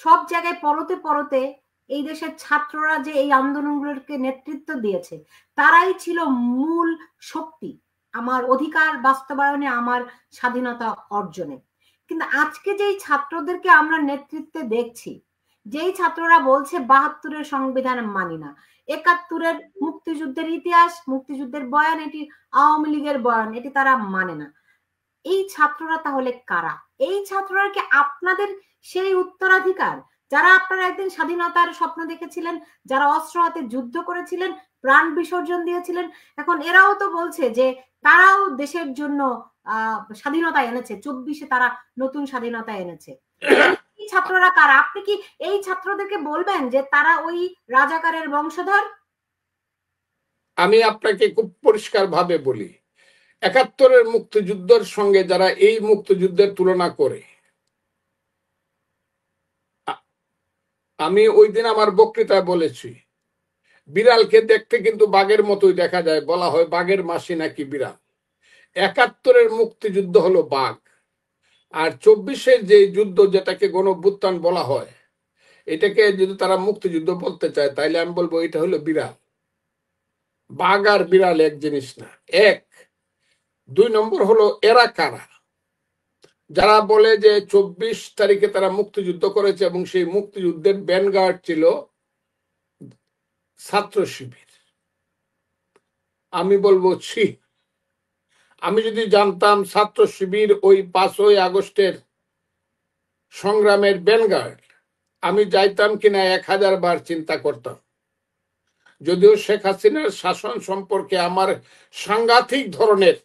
সব জায়গায় পরতে পরতে এই দেশের ছাত্ররা যে এই আন্দোলনগুলোকে নেতৃত্ব দিয়েছে, তারাই ছিল মূল শক্তি আমার অধিকার বাস্তবায়নে, আমার স্বাধীনতা অর্জনে। কিন্তু আজকে যেই ছাত্রদেরকে আমরা নেতৃত্বে দেখছি, যেই ছাত্ররা বলছে ৭২-এর সংবিধান মানি না, ৭১-এর মুক্তিযুদ্ধের ইতিহাস, মুক্তিযুদ্ধের বয়ান এটি আওয়ামী লীগের বয়ান, এটি তারা মানে না, এই ছাত্ররা তাহলে কারা? এই ছাত্ররা কি আপনাদের সেই উত্তরাধিকার, যারা আপনারা একদিন স্বাধীনতার স্বপ্ন দেখেছিলেন, যারা অস্ত্র হাতে যুদ্ধ করেছিলেন, প্রাণ বিসর্জন দিয়েছিলেন? এখন এরাও তো বলছে যে তারাও দেশের জন্য স্বাধীনতা এনেছে, ২৪-এ তারা নতুন স্বাধীনতা এনেছে। এই ছাত্ররা কারা? আপনি কি এই ছাত্রদেরকে বলবেন যে তারা ওই রাজাকারের বংশধর? আমি আপনাকে খুব পরিষ্কার ভাবে বলি, ৭১-এর মুক্তিযুদ্ধের সঙ্গে যারা এই মুক্তিযুদ্ধের তুলনা করে, আমি ওই দিন আমার বক্তৃতায় বলেছি, বিড়ালকে দেখতে কিন্তু বাঘের মতোই দেখা যায়, বলা হয় বাঘের মাসি নাকি বিড়াল। ৭১-এর মুক্তিযুদ্ধ হলো বাঘ, আর ২৪-এর যে যুদ্ধ যেটাকে গণঅভ্যুত্থান বলা হয়, এটাকে যদি তারা মুক্তিযুদ্ধ বলতে চায় তাইলে আমি বলবো এটা হলো বিড়াল। বাঘ আর বিড়াল এক জিনিস না। এক, ২ নম্বর হলো এরা কারা? যারা বলে যে ২৪ তারিখে তারা মুক্তিযুদ্ধ করেছে এবং সেই মুক্তিযুদ্ধের ভ্যানগার্ড ছিল ছাত্র শিবির। আমি বলবো ছি, আমি যদি জানতাম ছাত্র শিবির ওই ৫ই আগস্টের সংগ্রামের ভ্যানগার্ড, আমি যাইতাম কিনা ১০০০ বার চিন্তা করতাম। যদিও শেখ হাসিনার শাসন সম্পর্কে আমার সাংঘাতিক ধরনের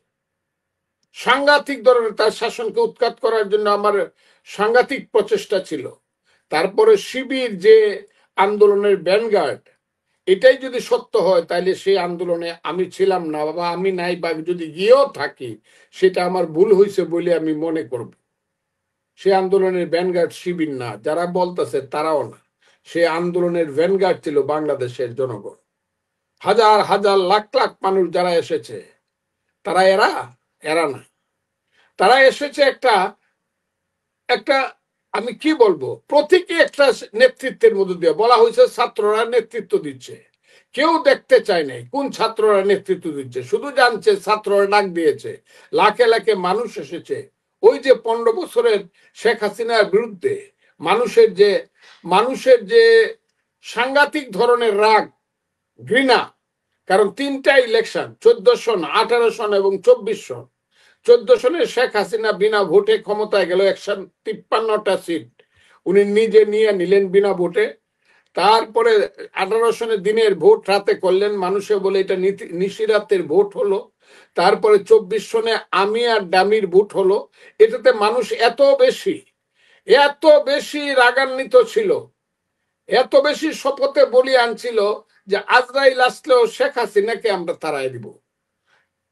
তার শাসনকে উৎখাত করার জন্য আমার সাংঘাতিক প্রচেষ্টা ছিল, তারপরে শিবির যে আন্দোলনের ভ্যানগার্ড, এটাই যদি সত্য হয় তাহলে সেই আন্দোলনে আমি ছিলাম না, বাবা আমি নাই, বা যদি গিয়েও থাকি সেটা আমার ভুল হয়েছে বলে আমি মনে করব। সে আন্দোলনের ভ্যানগার্ড শিবির না, যারা বলতেছে তারাও না। সে আন্দোলনের ভ্যানগার্ড ছিল বাংলাদেশের জনগণ। হাজার হাজার লাখ লাখ মানুষ যারা এসেছে, তারা এরা না। তারা এসেছে একটা আমি কি বলবো, প্রতীকী একটা নেতৃত্বের মধ্যে দিয়ে। বলা হয়েছে ছাত্ররা নেতৃত্ব দিচ্ছে, কেউ দেখতে চায় নাই কোন ছাত্ররা নেতৃত্ব দিচ্ছে, শুধু জানছে ছাত্ররা ডাক দিয়েছে, লাখে লাখে মানুষ এসেছে। ওই যে ১৫ বছরের শেখ হাসিনার বিরুদ্ধে মানুষের যে সাংঘাতিক ধরনের রাগ, ঘৃণা, কারণ ৩টা ইলেকশন, ১৪ সন, ১৮ সন এবং ২৪ সন। ১৪ সনে শেখ হাসিনা বিনা ভোটে ক্ষমতায় গেল, ১৫৩টা সিট উনি নিজে নিয়ে নিলেন বিনা ভোটে। তারপরে ১৮ সনে দিনের ভোট রাতে করলেন, মানুষে বলে এটা নিশিরাতের ভোট হলো। তারপরে ২৪ সনে আমি আর ডামির ভোট হলো। এটাতে মানুষ এত বেশি রাগান্বিত ছিল, এত বেশি শপথে বলি আনছিল যে আজরাইল আসলেও শেখ হাসিনাকে আমরা তাড়াই দিব।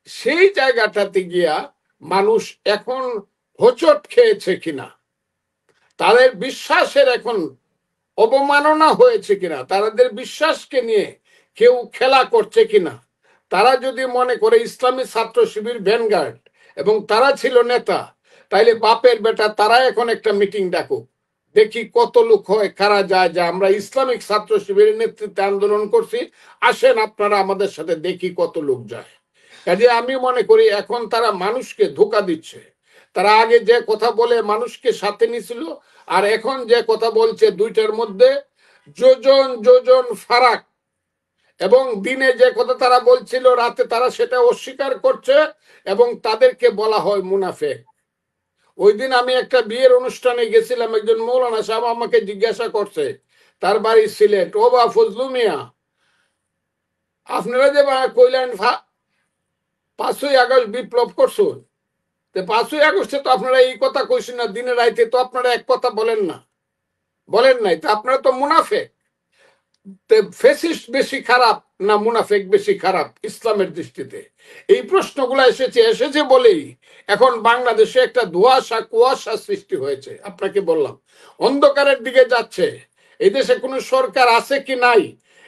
সেই জায়গাটাতে গিয়া মানুষ এখন হোঁচট খেয়েছে কিনা, তাদের বিশ্বাসের এখন অবমাননা হয়েছে কিনা, তাদের বিশ্বাসকে নিয়ে কেউ খেলা করছে কিনা, তারা যদি মনে করে ইসলামী ছাত্র শিবির ভ্যানগার্ড এবং তারা ছিল নেতা, তাইলে বাপের বেটা তারা এখন একটা মিটিং ডাকুক, দেখি কত লোক হয়, কারা যায়, যে আমরা ইসলামিক ছাত্র শিবিরের নেতৃত্বে আন্দোলন করছি, আসেন আপনারা আমাদের সাথে, দেখি কত লোক যায়। কাজে আমি মনে করি এখন তারা মানুষকে ধোঁকা দিচ্ছে। তারা আগে যে কথা বলে মানুষকে সাথে নিছিল, আর এখন যে কথা বলছে, দুইটার মধ্যে যোজন ফারাক। এবং দিনে যে কথা তারা বলছিল, রাতে তারা সেটা অস্বীকার করছে এবং তাদেরকে বলা হয় মুনাফেক। ওই দিন আমি একটা বিয়ের অনুষ্ঠানে গেছিলাম, একজন মৌলানা সাহেব আমাকে জিজ্ঞাসা করছে, তার বাড়ি সিলেট, ও বা ফজলু মিয়া, আপনারা যে কইলেন ৫ই আগস্ট বিপ্লব করছেন, ৫ই আগস্টে তো আপনারা এই কথা কইছেন না, দিনে রাইতে তো আপনারা এক কথা বলেন নাই, তো আপনারা তো মুনাফেক। ফ্যাসিস্ট বেশি খারাপ না মুনাফেক বেশি খারাপ ইসলামের দৃষ্টিতে? এই প্রশ্নগুলো এসেছে বলেই এখন বাংলাদেশে একটা কুয়াশা সৃষ্টি হয়েছে। আপনাকে বললাম অন্ধকারের দিকে যাচ্ছে। এই দেশে কোনো সরকার আছে কি নাই,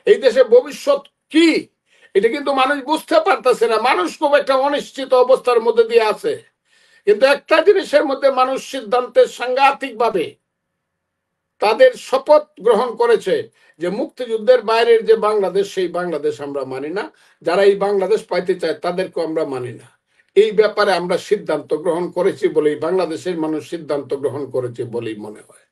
এই দেশে ভবিষ্যৎ কি, এটা কিন্তু মানুষ বুঝতে পারতেছে না। মানুষ খুব একটা অনিশ্চিত অবস্থার মধ্যে দিয়ে আছে। কিন্তু একটা জিনিসের মধ্যে মানুষ সিদ্ধান্তের সাংঘাতিক ভাবে তাদের শপথ গ্রহণ করেছে যে মুক্তিযুদ্ধের বাইরের যে বাংলাদেশ, সেই বাংলাদেশ আমরা মানি না, যারা এই বাংলাদেশ পাইতে চায় তাদেরকে আমরা মানি না। এই ব্যাপারে আমরা সিদ্ধান্ত গ্রহণ করেছি বলেই, বাংলাদেশের মানুষ সিদ্ধান্ত গ্রহণ করেছে বলেই মনে হয়।